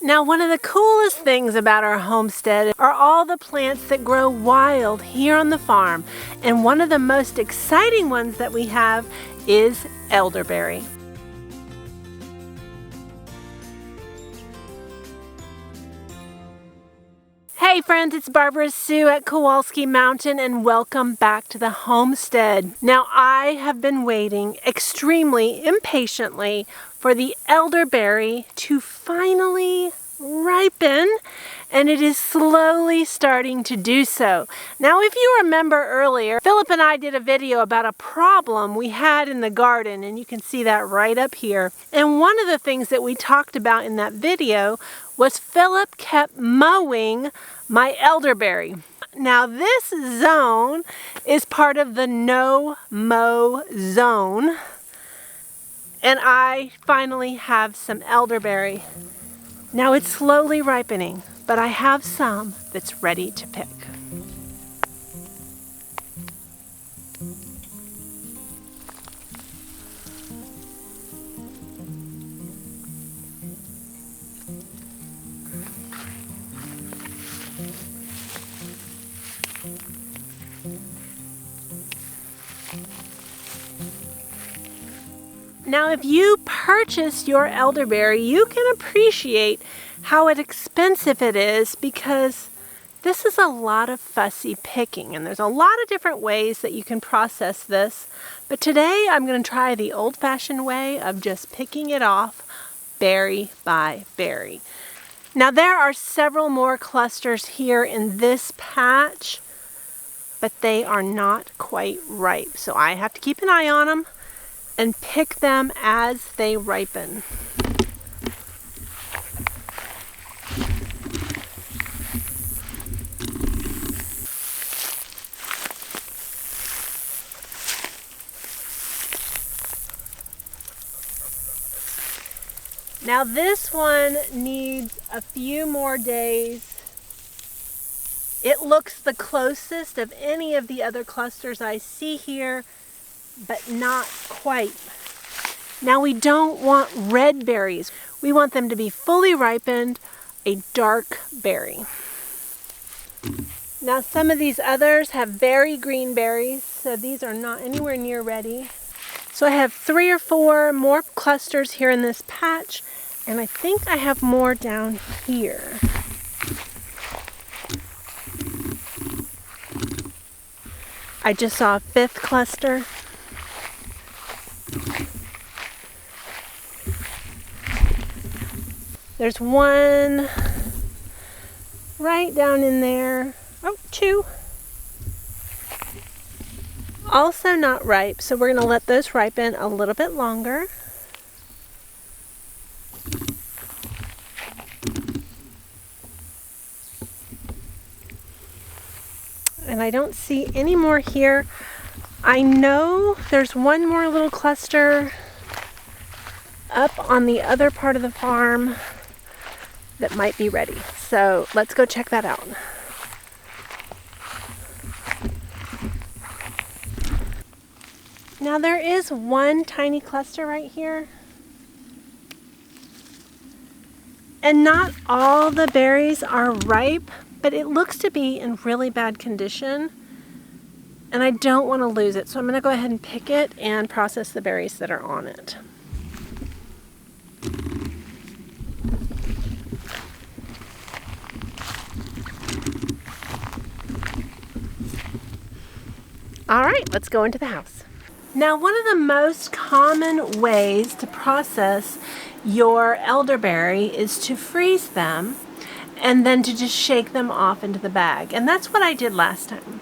Now, one of the coolest things about our homestead are all the plants that grow wild here on the farm. And one of the most exciting ones that we have is elderberry. Hey friends, it's Barbara Sue at Kowalski Mountain and welcome back to the homestead. Now, I have been waiting extremely impatiently for the elderberry to finally ripen, and it is slowly starting to do so. Now, if you remember earlier, Philip and I did a video about a problem we had in the garden, and you can see that right up here. And one of the things that we talked about in that video was Philip kept mowing my elderberry. Now, this zone is part of the no-mow zone, and I finally have some elderberry. Now, it's slowly ripening, but I have some that's ready to pick. Now, if you purchase your elderberry, you can appreciate how expensive it is, because this is a lot of fussy picking, and there's a lot of different ways that you can process this. But today I'm going to try the old-fashioned way of just picking it off berry by berry. Now, there are several more clusters here in this patch, but they are not quite ripe, so I have to keep an eye on them and pick them as they ripen. Now, this one needs a few more days. It looks the closest of any of the other clusters I see here, but not quite. Now, we don't want red berries. We want them to be fully ripened, a dark berry. Now, some of these others have very green berries, so these are not anywhere near ready. So I have 3 or 4 more clusters here in this patch, and I think I have more down here. I just saw a 5th cluster. There's one right down in there. Oh, 2. Also not ripe, so we're going to let those ripen a little bit longer. And I don't see any more here. I know there's one more little cluster up on the other part of the farm that might be ready. So let's go check that out. Now, there is one tiny cluster right here. And not all the berries are ripe, but it looks to be in really bad condition. And I don't want to lose it, so I'm going to go ahead and pick it and process the berries that are on it. All right, let's go into the house. Now, one of the most common ways to process your elderberry is to freeze them and then to just shake them off into the bag. And that's what I did last time.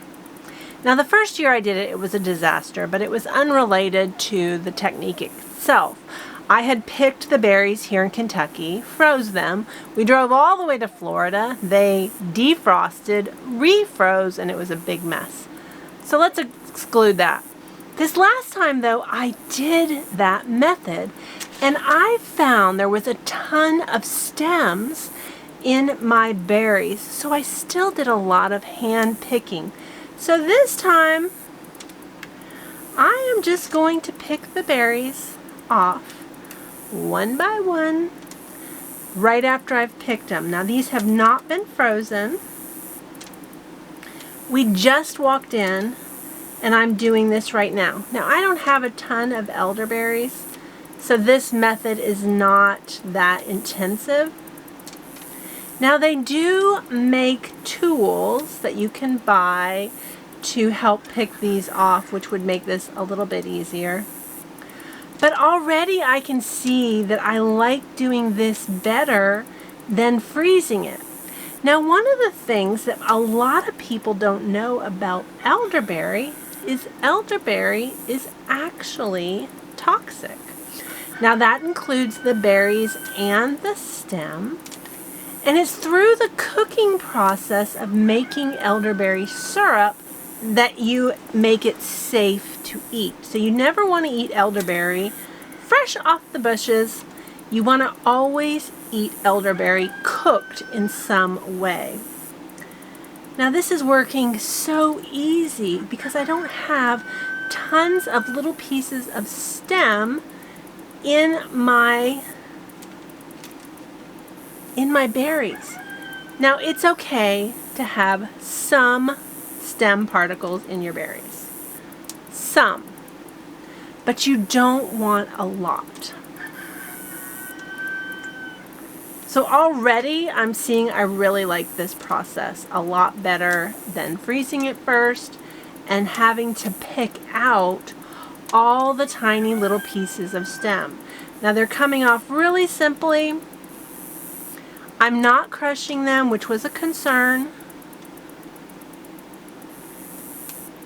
Now, the first year I did it, it was a disaster, but it was unrelated to the technique itself. I had picked the berries here in Kentucky, froze them. We drove all the way to Florida. They defrosted, refroze, and it was a big mess. So let's exclude that. This last time, though, I did that method, and I found there was a ton of stems in my berries, so I still did a lot of hand picking. So this time, I am just going to pick the berries off one by one right after I've picked them. Now these have not been frozen. We just walked in and I'm doing this right now. Now I don't have a ton of elderberries, so this method is not that intensive. Now they do make tools that you can buy to help pick these off, which would make this a little bit easier. But already I can see that I like doing this better than freezing it. Now one of the things that a lot of people don't know about elderberry is actually toxic. Now that includes the berries and the stem. And it's through the cooking process of making elderberry syrup that you make it safe to eat. So you never want to eat elderberry fresh off the bushes. You want to always eat elderberry cooked in some way. Now this is working so easy because I don't have tons of little pieces of stem in my berries. Now it's okay to have some stem particles in your berries. Some. But you don't want a lot. So already I'm seeing I really like this process a lot better than freezing it first and having to pick out all the tiny little pieces of stem. Now they're coming off really simply. I'm not crushing them, which was a concern.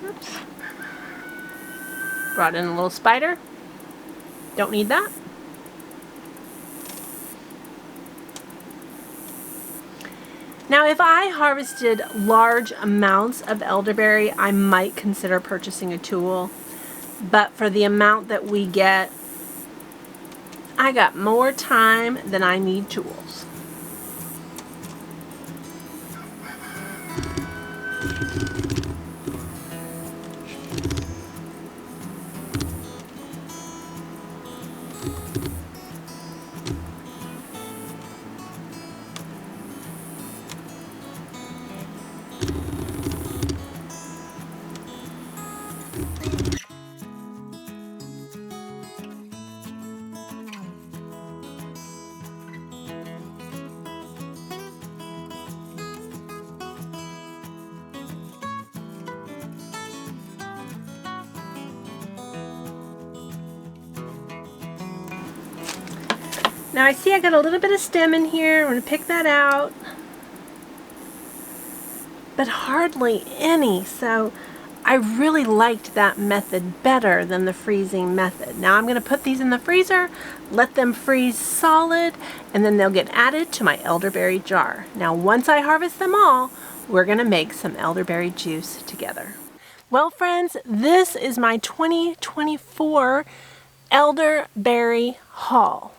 Oops. Brought in a little spider. Don't need that. Now if I harvested large amounts of elderberry, I might consider purchasing a tool. But for the amount that we get, I got more time than I need tools. Now I see I got a little bit of stem in here. I'm going to pick that out. But hardly any, so I really liked that method better than the freezing method. Now I'm going to put these in the freezer, let them freeze solid, and then they'll get added to my elderberry jar. Now once I harvest them all, we're going to make some elderberry juice together. Well friends, this is my 2024 elderberry haul.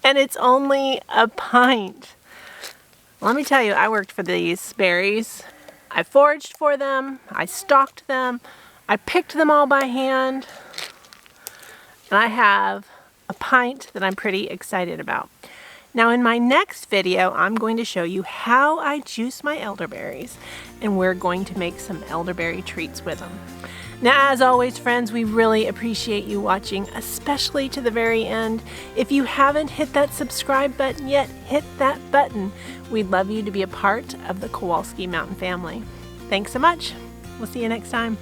And it's only a pint. Let me tell you, I worked for these berries. I foraged for them, I stalked them, I picked them all by hand, and I have a pint that I'm pretty excited about. Now in my next video, I'm going to show you how I juice my elderberries, and we're going to make some elderberry treats with them. Now, as always, friends, we really appreciate you watching, especially to the very end. If you haven't hit that subscribe button yet, hit that button. We'd love you to be a part of the Kowalski Mountain family. Thanks so much. We'll see you next time.